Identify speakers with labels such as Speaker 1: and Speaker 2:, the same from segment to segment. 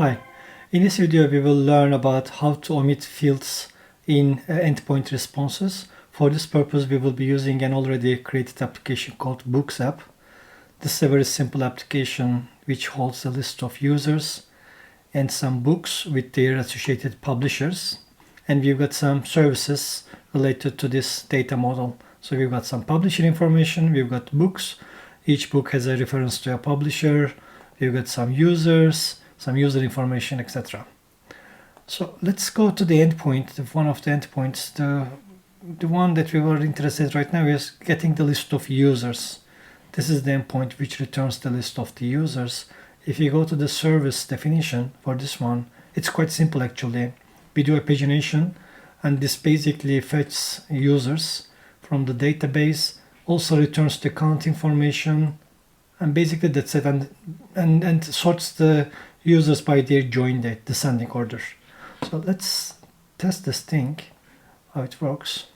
Speaker 1: Hi, in this video we will learn about how to omit fields in endpoint responses. For this purpose we will be using an already created application called Books app. This is a very simple application which holds a list of users and some books with their associated publishers. And we've got some services related to this data model. So we've got some publisher information, we've got books. Each book has a reference to a publisher. We've got some users, some user information, etc. So let's go to the endpoint, one of the endpoints. The one that we were interested in right now is getting the list of users. This is the endpoint which returns the list of the users. If you go to the service definition for this one, it's quite simple actually. We do a pagination and this basically fetches users from the database, also returns the count information, and basically that's it, and sorts the users by their join date, descending order. So let's test this thing, how it works.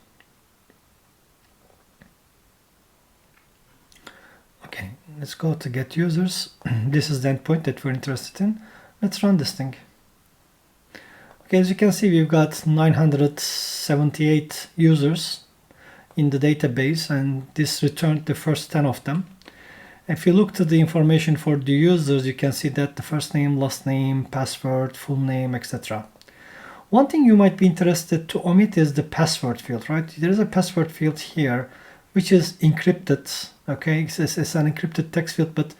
Speaker 1: Okay, let's go to get users. This is the endpoint that we're interested in. Let's run this thing. Okay, as you can see, we've got 978 users in the database, and this returned the first 10 of them. If you look to the information for the users, you can see that the first name, last name, password, full name, etc. One thing you might be interested to omit is the password field, right? There is a password field here, which is encrypted. Okay, it's an encrypted text field, but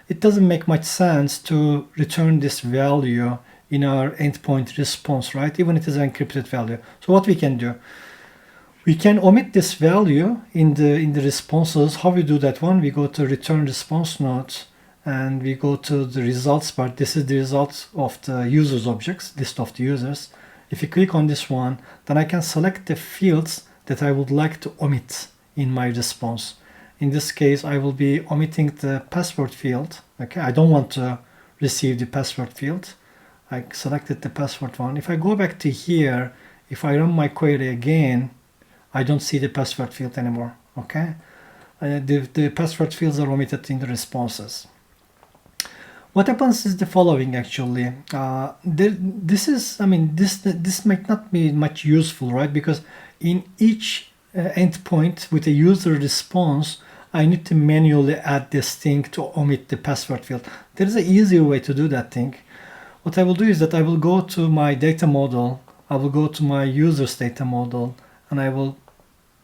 Speaker 1: it doesn't make much sense to return this value in our endpoint response, right? Even if it is an encrypted value. So what we can do? We can omit this value in the responses. How we do that one? We go to return response node and we go to the results part. This is the result of the users objects, list of the users. If you click on this one, then I can select the fields that I would like to omit in my response. In this case, I will be omitting the password field. Okay, I don't want to receive the password field. I selected the password one. If I go back to here, if I run my query again, I don't see the password field anymore. Okay, the password fields are omitted in the responses. What happens is the following actually. This might not be much useful, right? Because in each endpoint with a user response, I need to manually add this thing to omit the password field. There is an easier way to do that thing. What I will do is that I will go to my data model. I will go to my users data model, and I will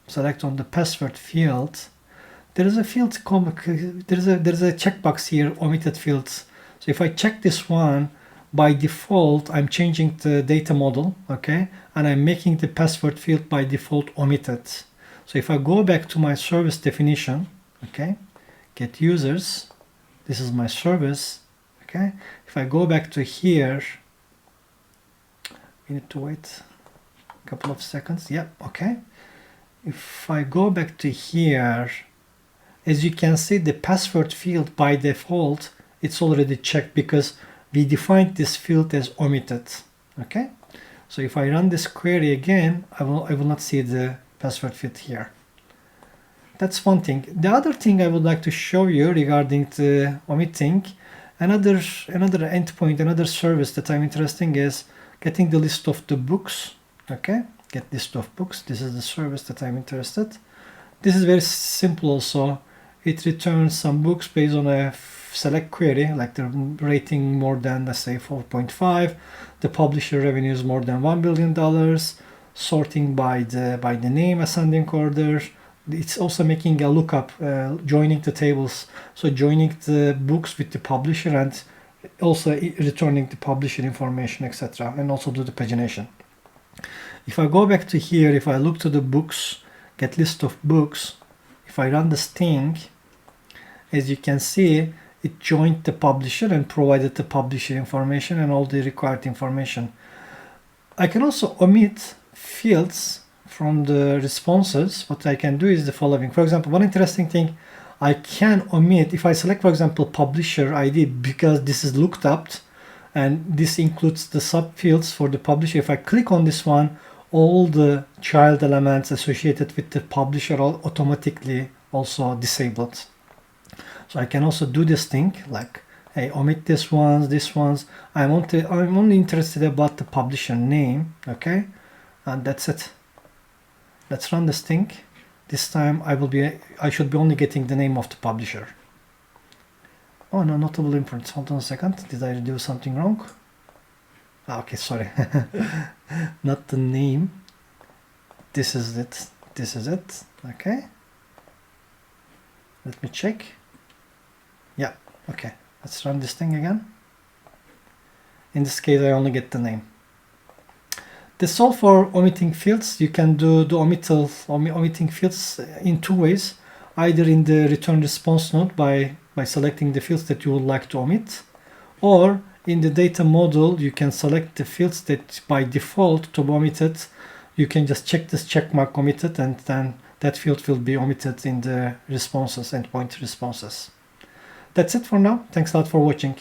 Speaker 1: select on the password field. There is a field, there is a checkbox here, omitted fields. So if I check this one, by default, I'm changing the data model, okay? And I'm making the password field by default omitted. So if I go back to my service definition, okay, get users, this is my service, okay? If I go back to here, we need to wait a couple of seconds. Yeah, okay. If I go back to here, as you can see, the password field by default, it's already checked because we defined this field as omitted. Okay. So if I run this query again, I will not see the password field here. That's one thing. The other thing I would like to show you regarding the omitting, another endpoint, another service that I'm interested in is getting the list of the books. Okay, get list of books. This is the service that I'm interested. This is very simple also. It returns some books based on a select query, like the rating more than, let's say, 4.5. The publisher revenue is more than $1 billion. Sorting by the name, ascending order. It's also making a lookup, joining the tables. So joining the books with the publisher and also returning the publisher information, etc. And also do the pagination. If I go back to here, if I look to the books, get list of books, if I run this thing, as you can see, it joined the publisher and provided the publisher information and all the required information. I can also omit fields from the responses. What I can do is the following. For example, one interesting thing, I can omit, if I select, for example, publisher ID, because this is looked up, and this includes the subfields for the publisher. If I click on this one, all the child elements associated with the publisher are automatically also disabled. So I can also do this thing like hey, omit this ones. I'm only interested about the publisher name, okay? And that's it. Let's run this thing. This time I should be only getting the name of the publisher. Oh no, notable imprints. Hold on a second. Did I do something wrong? Okay, sorry. Not the name. This is it. This is it. Okay. Let me check. Yeah, okay. Let's run this thing again. In this case, I only get the name. That's all for omitting fields. You can do the omitting fields in two ways. Either in the return response node by selecting the fields that you would like to omit, or in the data model, you can select the fields that by default to be omitted. You can just check this check mark omitted, and then that field will be omitted in the responses, endpoint responses. That's it for now. Thanks a lot for watching.